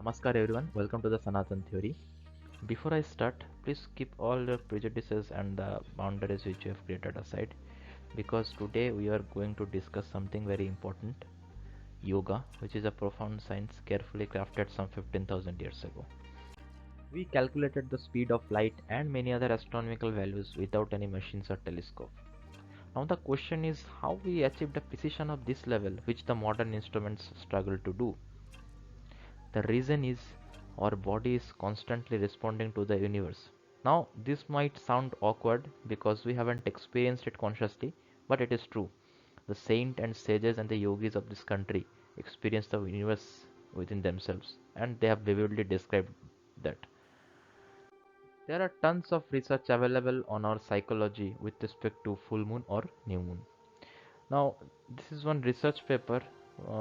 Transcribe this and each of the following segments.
Namaskar everyone, welcome to the Sanatan Theory. Before I start, please keep all your prejudices and the boundaries which you have created aside because today we are going to discuss something very important, yoga, which is a profound science carefully crafted some 15,000 years ago. We calculated the speed of light and many other astronomical values without any machines or telescope. Now the question is how we achieved a precision of this level which the modern instruments struggle to do. The reason is our body is constantly responding to the universe. Now, this might sound awkward because we haven't experienced it consciously, but it is true. The saint and sages and the yogis of this country experience the universe within themselves, and they have vividly described that. There are tons of research available on our psychology with respect to full moon or new moon. Now, this is one research paper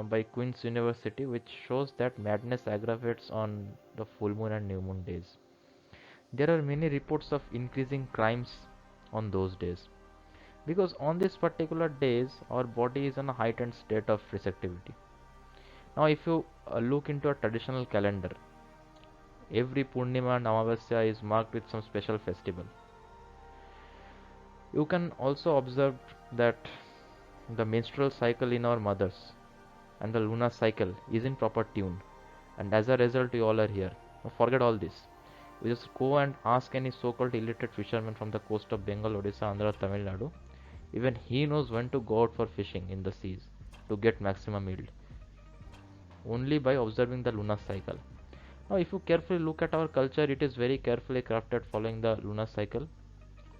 by Queen's University which shows that madness aggravates on the full moon and new moon days. There are many reports of increasing crimes on those days because on these particular days our body is in a heightened state of receptivity. Now, if you look into a traditional calendar, every Purnima and Amavasya is marked with some special festival. You can also observe that the menstrual cycle in our mothers and the lunar cycle is in proper tune, and as a result you all are here. Now forget all this. You just go and ask any so-called illiterate fisherman from the coast of Bengal, Odisha, Andhra, Tamil Nadu. Even he knows when to go out for fishing in the seas to get maximum yield, only by observing the lunar cycle. Now if you carefully look at our culture, it is very carefully crafted following the lunar cycle,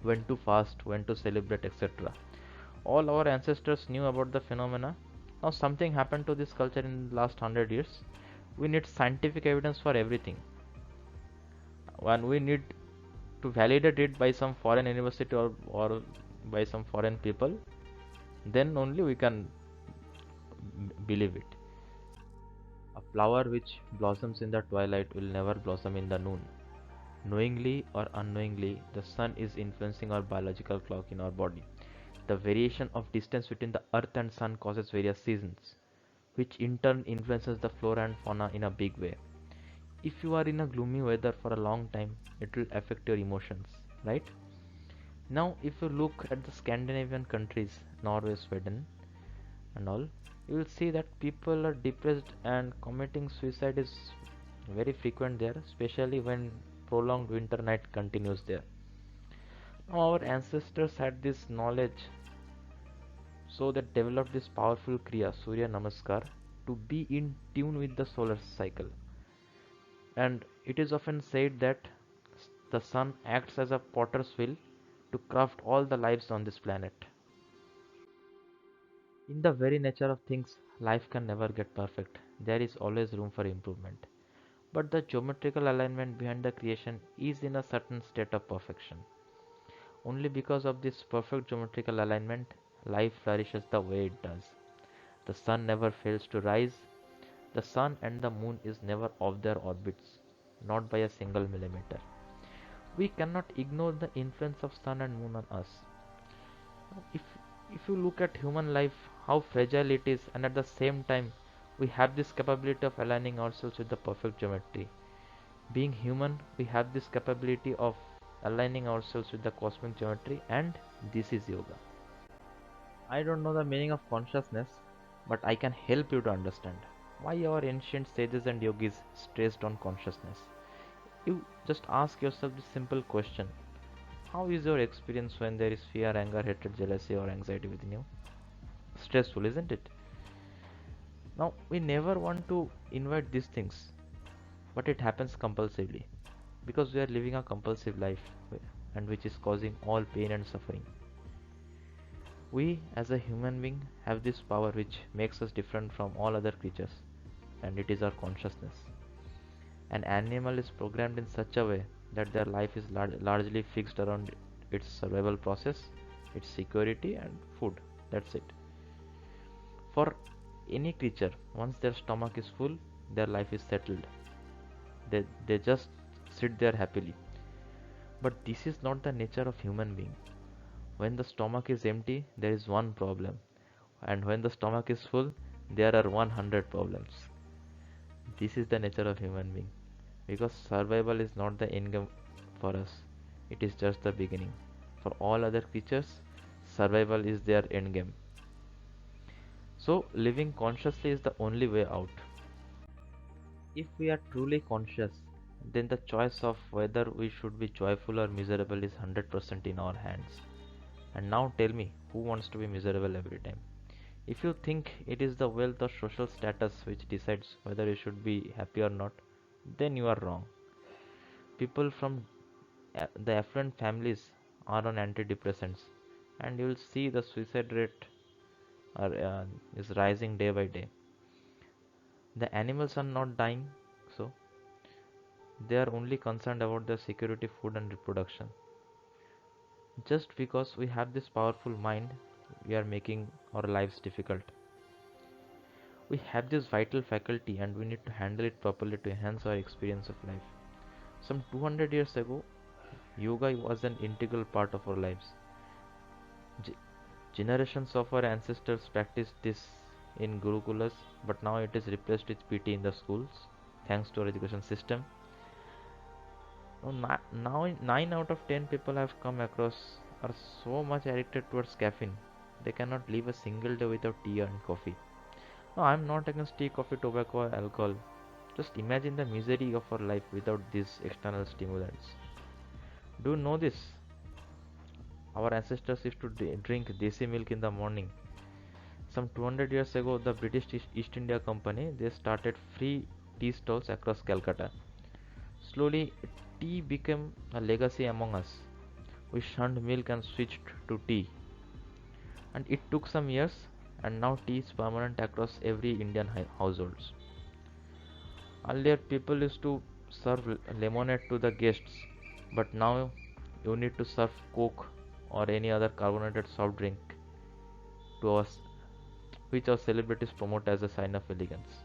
when to fast, when to celebrate, etc. All our ancestors knew about the phenomena. Now something happened to this culture in the last 100 years. We need scientific evidence for everything, and we need to validate it by some foreign university or by some foreign people. Then only we can believe it. A flower which blossoms in the twilight will never blossom in the noon. Knowingly or unknowingly, the sun is influencing our biological clock in our body. The variation of distance between the earth and sun causes various seasons, which in turn influences the flora and fauna in a big way. If you are in a gloomy weather for a long time, it will affect your emotions, right? Now, if you look at the Scandinavian countries, Norway, Sweden, and all, you will see that people are depressed and committing suicide is very frequent there, especially when prolonged winter night continues there. Now, our ancestors had this knowledge, so they developed this powerful Kriya, Surya Namaskar, to be in tune with the solar cycle. And it is often said that the sun acts as a potter's wheel to craft all the lives on this planet. In the very nature of things, life can never get perfect. There is always room for improvement. But the geometrical alignment behind the creation is in a certain state of perfection. Only because of this perfect geometrical alignment, life flourishes the way it does. The sun never fails to rise. The sun and the moon is never off their orbits, not by a single millimeter. We cannot ignore the influence of sun and moon on us. If if you look at human life, how fragile it is, and at the same time, we have this capability of aligning ourselves with the perfect geometry. Being human, we have this capability of aligning ourselves with the cosmic geometry, and this is yoga. I don't know the meaning of consciousness, but I can help you to understand why our ancient sages and yogis stressed on consciousness. You just ask yourself this simple question: how is your experience when there is fear, anger, hatred, jealousy, or anxiety within you? Stressful, isn't it? Now, we never want to invite these things, but it happens compulsively because we are living a compulsive life and which is causing all pain and suffering. We, as a human being, have this power which makes us different from all other creatures, and it is our consciousness. An animal is programmed in such a way that their life is largely fixed around its survival process, its security, and food. That's it. For any creature, once their stomach is full, their life is settled. They just sit there happily. But this is not the nature of human being. When the stomach is empty, there is one problem, and when the stomach is full, there are 100 problems. This is the nature of human being. Because survival is not the end game for us, it is just the beginning. For all other creatures, survival is their end game. So, living consciously is the only way out. If we are truly conscious, then the choice of whether we should be joyful or miserable is 100% in our hands. And now tell me, who wants to be miserable every time? If you think it is the wealth or social status which decides whether you should be happy or not, then you are wrong. People from the affluent families are on antidepressants, and you will see the suicide rate is rising day by day. The animals are not dying, so they are only concerned about their security, food, and reproduction. Just because we have this powerful mind, we are making our lives difficult. We have this vital faculty and we need to handle it properly to enhance our experience of life. Some 200 years ago, yoga was an integral part of our lives. G- Generations of our ancestors practiced this in gurukulas, but now it is replaced with PT in the schools, thanks to our education system. Now 9 out of 10 people I've come across are so much addicted towards caffeine. They cannot live a single day without tea and coffee. No, I'm not against tea, coffee, tobacco, or alcohol. Just imagine the misery of our life without these external stimulants. Do you know this? Our ancestors used to drink desi milk in the morning. Some 200 years ago, the British East India Company they started free tea stalls across Calcutta. Slowly, tea became a legacy among us. We shunned milk and switched to tea. And it took some years, and now tea is permanent across every Indian households. Earlier, people used to serve lemonade to the guests, but now you need to serve Coke or any other carbonated soft drink to us, which our celebrities promote as a sign of elegance.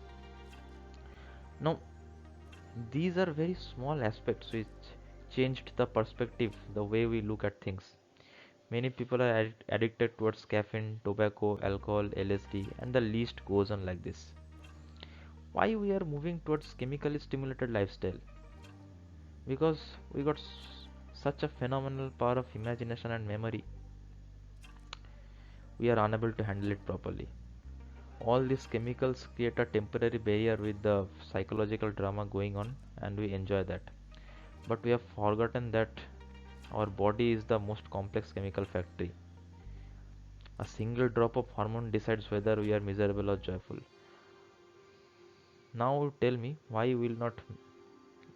Now, these are very small aspects which changed the perspective, the way we look at things. Many people are addicted towards caffeine, tobacco, alcohol, LSD, and the list goes on like this. Why we are moving towards chemically stimulated lifestyle? Because we got such a phenomenal power of imagination and memory, we are unable to handle it properly. All these chemicals create a temporary barrier with the psychological drama going on, and we enjoy that. But we have forgotten that our body is the most complex chemical factory. A single drop of hormone decides whether we are miserable or joyful. Now tell me why you will not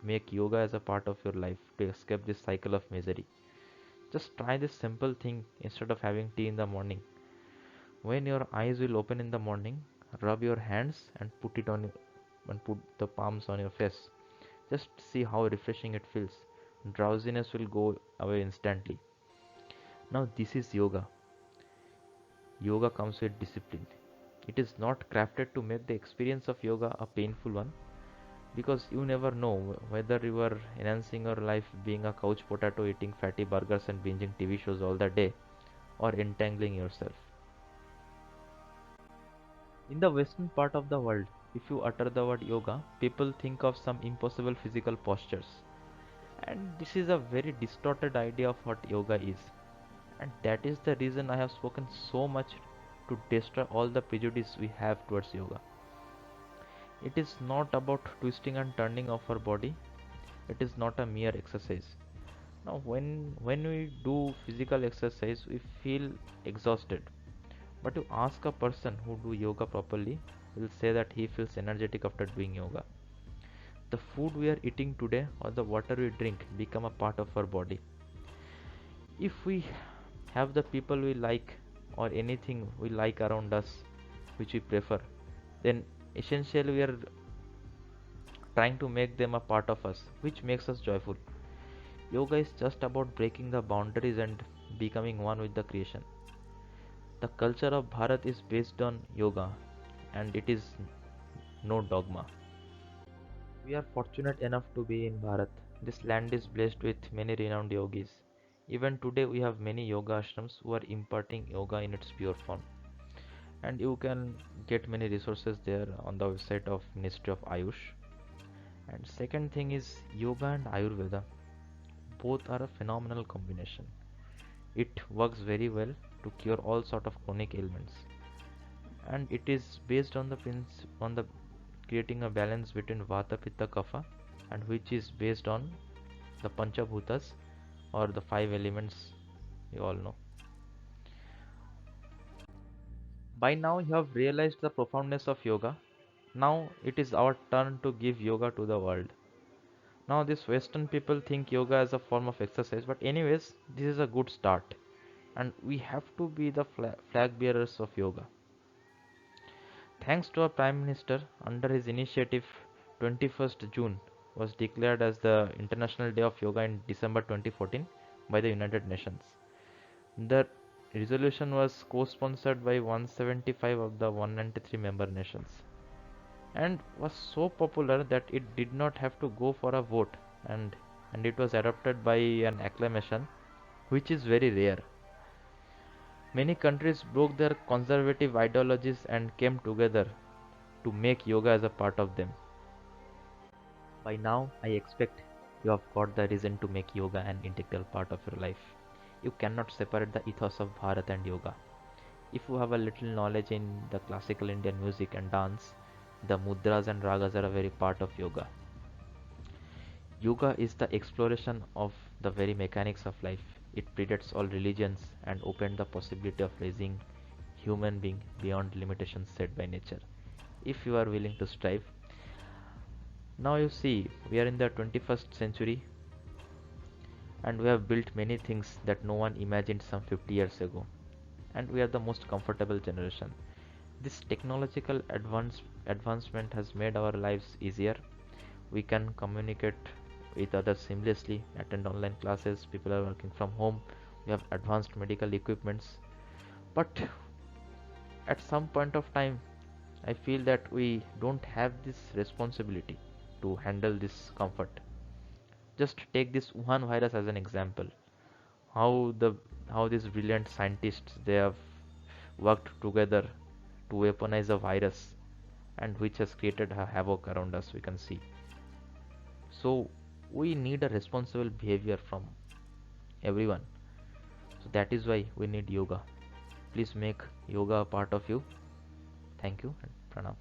make yoga as a part of your life to escape this cycle of misery. Just try this simple thing instead of having tea in the morning. When your eyes will open in the morning, rub your hands and put the palms on your face. Just see how refreshing it feels. Drowsiness will go away instantly. Now this is yoga. Yoga comes with discipline. It is not crafted to make the experience of yoga a painful one because you never know whether you are enhancing your life being a couch potato eating fatty burgers and binging TV shows all the day or entangling yourself. In the western part of the world, if you utter the word yoga, people think of some impossible physical postures. And this is a very distorted idea of what yoga is. And that is the reason I have spoken so much to destroy all the prejudice we have towards yoga. It is not about twisting and turning of our body. It is not a mere exercise. Now when we do physical exercise, we feel exhausted. But you ask a person who do yoga properly, will say that he feels energetic after doing yoga. The food we are eating today or the water we drink become a part of our body. If we have the people we like or anything we like around us which we prefer, then essentially we are trying to make them a part of us, which makes us joyful. Yoga is just about breaking the boundaries and becoming one with the creation. The culture of Bharat is based on yoga and it is no dogma. We are fortunate enough to be in Bharat. This land is blessed with many renowned yogis. Even today, we have many yoga ashrams who are imparting yoga in its pure form. And you can get many resources there on the website of Ministry of Ayush. Second thing is yoga and Ayurveda. Both are a phenomenal combination. It works very well to cure all sort of chronic ailments, and it is based on the creating a balance between Vata, Pitta, Kapha, and which is based on the Panchabhutas or the five elements you all know. By now you have realized the profoundness of yoga. Now it is our turn to give yoga to the world. Now these Western people think yoga as a form of exercise, but anyways, this is a good start, and we have to be the flag bearers of yoga. Thanks to our Prime Minister, under his initiative, 21st June was declared as the International Day of Yoga in December 2014 by the United Nations. The resolution was co-sponsored by 175 of the 193 member nations and was so popular that it did not have to go for a vote, and it was adopted by an acclamation, which is very rare. Many countries broke their conservative ideologies and came together to make yoga as a part of them. By now, I expect you have got the reason to make yoga an integral part of your life. You cannot separate the ethos of Bharat and yoga. If you have a little knowledge in the classical Indian music and dance, the mudras and ragas are a very part of yoga. Yoga is the exploration of the very mechanics of life. It predates all religions and opened the possibility of raising human being beyond limitations set by nature. If you are willing to strive, now you see we are in the 21st century and we have built many things that no one imagined some 50 years ago, and we are the most comfortable generation. This technological advancement has made our lives easier. We can communicate with others seamlessly, attend online classes, people are working from home, we have advanced medical equipments. But at some point of time, I feel that we don't have this responsibility to handle this comfort. Just take this Wuhan virus as an example. How the how these brilliant scientists they have worked together to weaponize a virus, and which has created a havoc around us, we can see. So we need a responsible behavior from everyone. So that is why we need yoga. Please make yoga a part of you. Thank you and pranam.